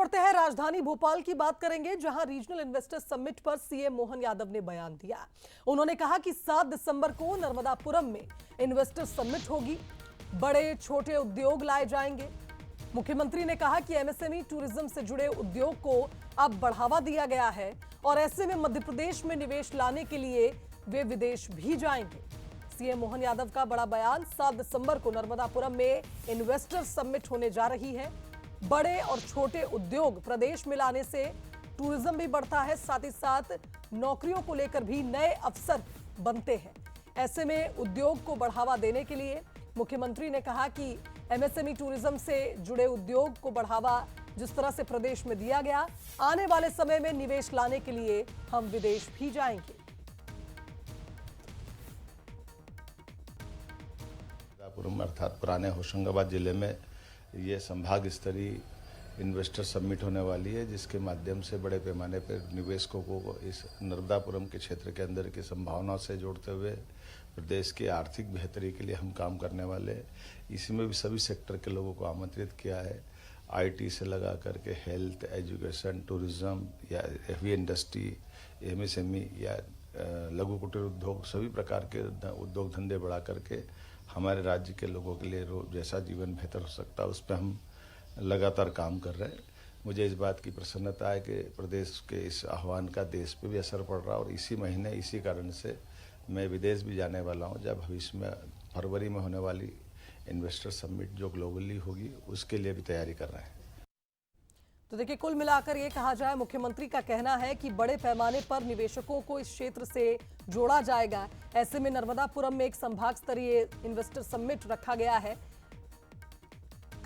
बढ़ते हैं, राजधानी भोपाल की बात करेंगे, जहां रीजनल इन्वेस्टर समिट पर सीएम मोहन यादव ने बयान दिया। उन्होंने कहा कि 7 दिसंबर को नर्मदापुरम में इन्वेस्टर समिट होगी, बड़े छोटे उद्योग लाए जाएंगे। मुख्यमंत्री ने कहा कि एमएसएमई टूरिज्म से जुड़े उद्योग को अब बढ़ावा दिया गया है और ऐसे में मध्य प्रदेश में निवेश लाने के लिए वे विदेश भी जाएंगे। सीएम मोहन यादव का बड़ा बयान, 7 दिसंबर को नर्मदापुरम में इन्वेस्टर समिट होने जा रही है। बड़े और छोटे उद्योग प्रदेश में लाने से टूरिज्म भी बढ़ता है, साथ ही साथ नौकरियों को लेकर भी नए अवसर बनते हैं। ऐसे में उद्योग को बढ़ावा देने के लिए मुख्यमंत्री ने कहा कि एमएसएमई टूरिज्म से जुड़े उद्योग को बढ़ावा जिस तरह से प्रदेश में दिया गया, आने वाले समय में निवेश लाने के लिए हम विदेश भी जाएंगे। अर्थात पुराने होशंगाबाद जिले में ये संभाग स्तरीय इन्वेस्टर समिट होने वाली है, जिसके माध्यम से बड़े पैमाने पर निवेशकों को इस नर्मदापुरम के क्षेत्र के अंदर की संभावनाओं से जोड़ते हुए प्रदेश की आर्थिक बेहतरी के लिए हम काम करने वाले हैं। इसी में भी सभी सेक्टर के लोगों को आमंत्रित किया है। आईटी से लगा करके हेल्थ, एजुकेशन, टूरिज्म या हेवी इंडस्ट्री, एमएसएमई या लघु कुटीर उद्योग, सभी प्रकार के उद्योग धंधे बढ़ा करके हमारे राज्य के लोगों के लिए जैसा जीवन बेहतर हो सकता है उस पर हम लगातार काम कर रहे हैं। मुझे इस बात की प्रसन्नता है कि प्रदेश के इस आह्वान का देश पे भी असर पड़ रहा है और इसी महीने इसी कारण से मैं विदेश भी जाने वाला हूं, जब भविष्य में फरवरी में होने वाली इन्वेस्टर समिट जो ग्लोबली होगी उसके लिए भी तैयारी कर रहे हैं। तो देखिए, कुल मिलाकर ये कहा जाए, मुख्यमंत्री का कहना है कि बड़े पैमाने पर निवेशकों को इस क्षेत्र से जोड़ा जाएगा। ऐसे में नर्मदापुरम में एक संभाग स्तरीय इन्वेस्टर समिट रखा गया है।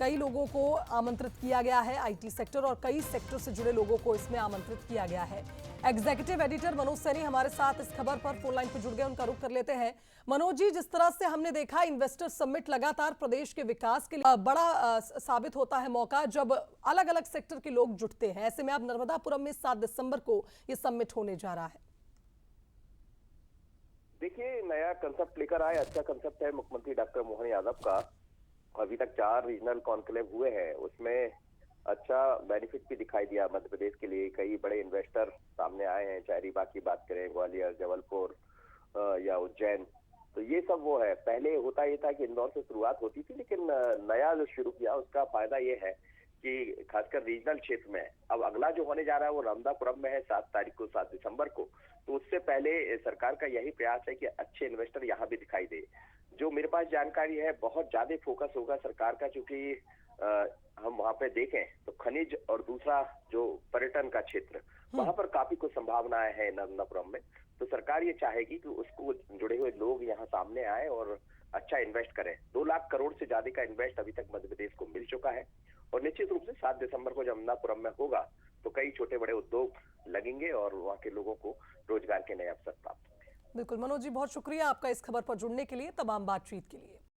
कई लोगों को आमंत्रित किया गया है, आईटी सेक्टर और कई सेक्टर से जुड़े लोगों को इसमें आमंत्रित किया गया है। एग्जीक्यूटिव एडिटर मनोज सैनी हमारे साथ इस खबर पर फोन लाइन पर जुड़ गए, उनका रुख कर लेते हैं। मनोज जी, जिस तरह से हमने देखा इन्वेस्टर समिट लगातार प्रदेश के विकास के लिए बड़ा साबित होता है मौका, जब अलग अलग सेक्टर के लोग जुटते हैं। ऐसे में अब नर्मदापुरम में 7 दिसंबर को ये समिट होने जा रहा है। देखिए, नया कंसेप्ट लेकर आए, अच्छा कंसेप्ट है मुख्यमंत्री डॉक्टर मोहन यादव का। अभी तक 4 रीजनल कॉन्क्लेव हुए हैं, उसमें अच्छा बेनिफिट भी दिखाई दिया मध्य प्रदेश के लिए। कई बड़े इन्वेस्टर सामने आए हैं, चाहे रीवा की बात करें, ग्वालियर, जबलपुर या उज्जैन। तो ये सब वो है। पहले होता ये था कि इंदौर से शुरुआत होती थी, लेकिन नया जो शुरू किया उसका फायदा ये है कि खासकर रीजनल क्षेत्र में अब अगला जो होने जा रहा है वो नर्मदापुरम में है 7 तारीख को, 7 दिसंबर को। तो उससे पहले सरकार का यही प्रयास है कि अच्छे इन्वेस्टर यहाँ भी दिखाई दे। जो मेरे पास जानकारी है, बहुत ज्यादा फोकस होगा सरकार का, क्योंकि हम वहां पे देखें तो खनिज और दूसरा जो पर्यटन का क्षेत्र, वहां पर काफी कुछ संभावनाएं हैं नर्मदापुरम में। तो सरकार ये चाहेगी कि उसको जुड़े हुए लोग यहाँ सामने आए और अच्छा इन्वेस्ट करें। 2 लाख करोड़ से ज्यादा का इन्वेस्ट अभी तक मध्य प्रदेश को मिल चुका है और निश्चित रूप से 7 दिसंबर को जब नर्मदापुरम में होगा तो कई छोटे बड़े उद्योग लगेंगे और वहाँ के लोगों को रोजगार के नए अवसर प्राप्त होंगे। बिल्कुल मनोज जी, बहुत शुक्रिया आपका इस खबर पर जुड़ने के लिए, तमाम बातचीत के लिए।